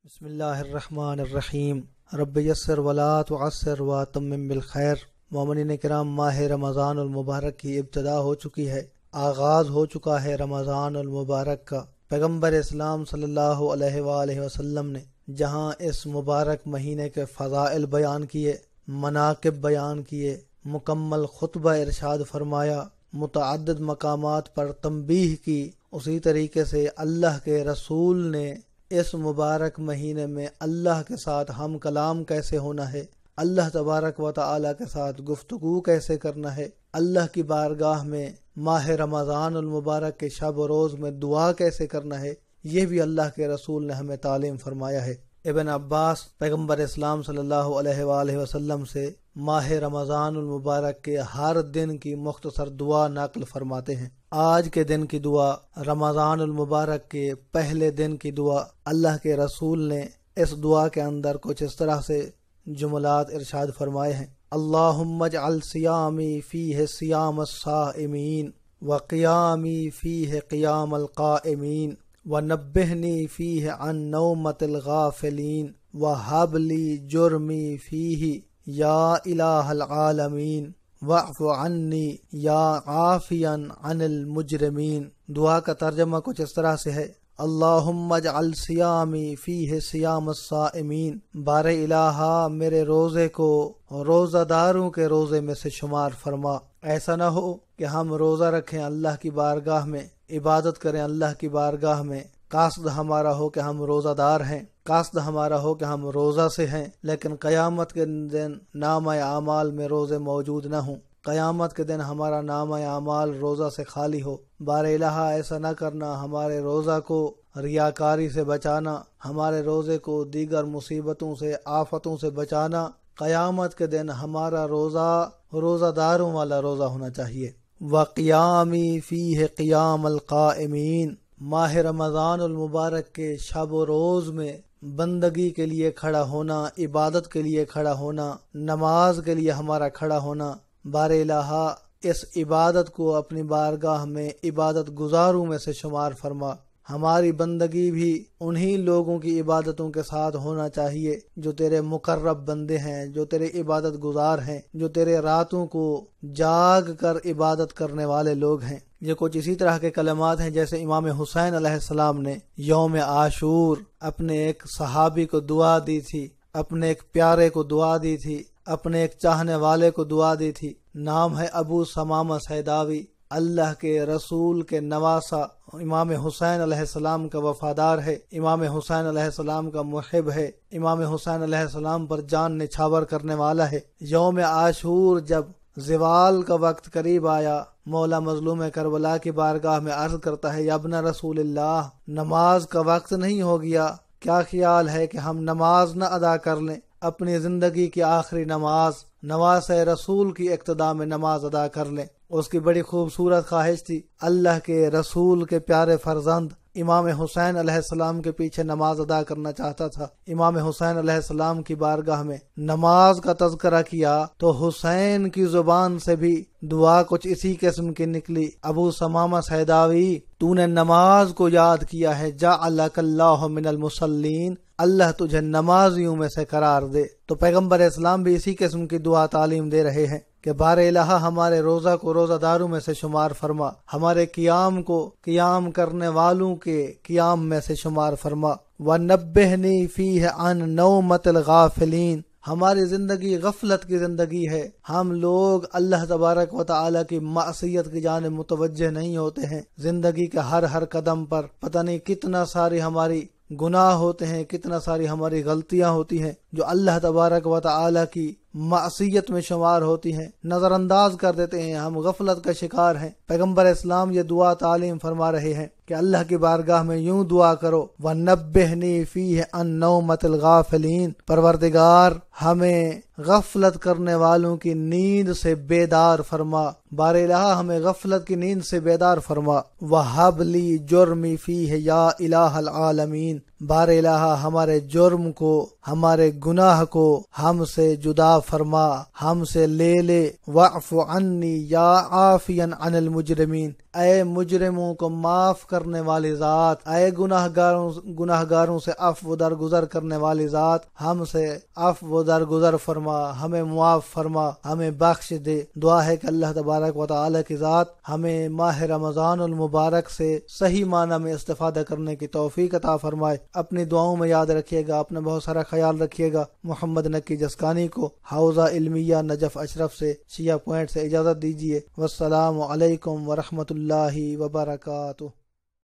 بسم اللہ الرحمن الرحیم رب یسر ولا تعسر واتمم بالخیر۔ مومنین کرام، ماہ رمضان المبارک کی ابتدا ہو چکی ہے، آغاز ہو چکا ہے رمضان المبارک کا۔ پیغمبر اسلام صلی اللہ علیہ وآلہ وسلم نے جہاں اس مبارک مہینے کے فضائل بیان کیے، مناقب بیان کیے، مکمل خطبہ ارشاد فرمایا، متعدد مقامات پر تنبیہ کی، اسی طریقے سے اللہ کے رسول نے اس مبارک مہینے میں اللہ کے ساتھ ہم کلام کیسے ہونا ہے، اللہ تبارک و تعالی کے ساتھ گفتگو کیسے کرنا ہے، اللہ کی بارگاہ میں ماہ رمضان المبارک کے شب و روز میں دعا کیسے کرنا ہے، یہ بھی اللہ کے رسول نے ہمیں تعلیم فرمایا ہے۔ ابن عباس پیغمبر اسلام صلی اللہ علیہ وآلہ وسلم سے ماہ رمضان المبارک کے ہر دن کی مختصر دعا نقل فرماتے ہیں۔ آج کے دن کی دعا، رمضان المبارک کے پہلے دن کی دعا، اللہ کے رسول نے اس دعا کے اندر کچھ اس طرح سے جملات ارشاد فرمائے ہیں: اللہم اجعل صیامی فیہ صیام الصائمین وقیامی فیہ قیام القائمین ونبہنی فیہ عن نومۃ الغافلین وہب لی جرمی فیہ یا الہ العالمین واعف عنی یا عافیا عن المجرمین۔ دعا کا ترجمہ کچھ اس طرح سے ہے: اللہم اجعل صیامی فیہ صیام الصائمین، بار الہا میرے روزے کو روزہ داروں کے روزے میں سے شمار فرما۔ ایسا نہ ہو کہ ہم روزہ رکھیں، اللہ کی بارگاہ میں عبادت کریں، اللہ کی بارگاہ میں قاصد ہمارا ہو کہ ہم روزہ دار ہیں، قاصد ہمارا ہو کہ ہم روزہ سے ہیں، لیکن قیامت کے دن نامہ اعمال میں روزے موجود نہ ہوں، قیامت کے دن ہمارا نامہ اعمال روزہ سے خالی ہو۔ بار الہا ایسا نہ کرنا، ہمارے روزہ کو ریاکاری سے بچانا، ہمارے روزے کو دیگر مصیبتوں سے، آفتوں سے بچانا۔ قیامت کے دن ہمارا روزہ داروں والا روزہ ہونا چاہیے۔ وقیامی فیہ قیام القائمین، ماہ رمضان المبارک کے شب و روز میں بندگی کے لیے کھڑا ہونا، عبادت کے لیے کھڑا ہونا، نماز کے لیے ہمارا کھڑا ہونا۔ بار الہا اس عبادت کو اپنی بارگاہ میں عبادت گزاروں میں سے شمار فرما۔ ہماری بندگی بھی انہی لوگوں کی عبادتوں کے ساتھ ہونا چاہیے جو تیرے مقرب بندے ہیں، جو تیرے عبادت گزار ہیں، جو تیرے راتوں کو جاگ کر عبادت کرنے والے لوگ ہیں۔ یہ کچھ اسی طرح کے کلمات ہیں جیسے امام حسین علیہ السلام نے یوم عاشور اپنے ایک صحابی کو دعا دی تھی، اپنے ایک پیارے کو دعا دی تھی، اپنے ایک چاہنے والے کو دعا دی تھی۔ نام ہے ابو ثمامہ سیداوی، اللہ کے رسول کے نواسا، امام حسین علیہ السلام کا وفادار ہے، امام حسین علیہ السلام کا محب ہے، امام حسین علیہ السلام پر جان نچھاور کرنے والا ہے۔ یوم عاشور جب زوال کا وقت قریب آیا، مولا مظلوم کربلا کی بارگاہ میں عرض کرتا ہے: یا ابن رسول اللہ، نماز کا وقت نہیں ہو گیا؟ کیا خیال ہے کہ ہم نماز نہ ادا کر لیں، اپنی زندگی کی آخری نماز، نواز رسول کی اقتداء میں نماز ادا کر لیں۔ اس کی بڑی خوبصورت خواہش تھی، اللہ کے رسول کے پیارے فرزند امام حسین علیہ السلام کے پیچھے نماز ادا کرنا چاہتا تھا۔ امام حسین علیہ السلام کی بارگاہ میں نماز کا تذکرہ کیا تو حسین کی زبان سے بھی دعا کچھ اسی قسم کی نکلی: ابو ثمامہ سیداوی، تو نے نماز کو یاد کیا ہے، جعلک اللہ من المصلین، اللہ تجھے نمازیوں میں سے قرار دے۔ تو پیغمبر اسلام بھی اسی قسم کی دعا تعلیم دے رہے ہیں کہ بار الہا ہمارے روزہ کو روزہ داروں میں سے شمار فرما، ہمارے قیام کو قیام کرنے والوں کے قیام میں سے شمار فرما۔ وَنَبِّهْنِي فِيهِ عَن نَوْمَةِ الْغَافِلِينَ، ہماری زندگی غفلت کی زندگی ہے، ہم لوگ اللہ تبارک و تعالی کی معصیت کی جانب متوجہ نہیں ہوتے ہیں۔ زندگی کے ہر قدم پر پتہ نہیں کتنا ساری ہماری گناہ ہوتے ہیں، کتنا ساری ہماری غلطیاں ہوتی ہیں جو اللہ تبارک و تعالی کی معصیت میں شمار ہوتی ہیں، نظر انداز کر دیتے ہیں، ہم غفلت کا شکار ہیں۔ پیغمبر اسلام یہ دعا تعلیم فرما رہے ہیں کہ اللہ کی بارگاہ میں یوں دعا کرو: وَنَبِّهْنِي فِيهِ عَن نَوْمَةِ الْغَافِلِينَ، پروردگار ہمیں غفلت کرنے والوں کی نیند سے بیدار فرما، بار الہا ہمیں غفلت کی نیند سے بیدار فرما۔ وَهَبْ لِي جُرْمِي فِيهِ یا الہ العالمین، بار الہا ہمارے جرم کو، ہمارے گناہ کو ہم سے جدا فرما، ہم سے لے لے۔ واعف عنی یا عافیا عن المجرمین، اے مجرموں کو معاف کرنے والی ذات، اے گناہگاروں سے عفو درگزر کرنے والی ذات، ہم سے عفو درگزر فرما، ہمیں معاف فرما، ہمیں بخش دے۔ دعا ہے کہ اللہ تبارک و تعالی کی ذات ہمیں ماہ رمضان المبارک سے صحیح معنی میں استفادہ کرنے کی توفیق عطا فرمائے۔ اپنی دعاؤں میں یاد رکھیے گا، اپنا بہت سارا خیال رکھیے گا۔ محمد نکی جسکانی کو حوزہ علمیہ نجف اشرف سے شیعہ پوائنٹ سے اجازت دیجیے۔ والسلام علیکم ورحمۃ اللہ وبرکاتہ۔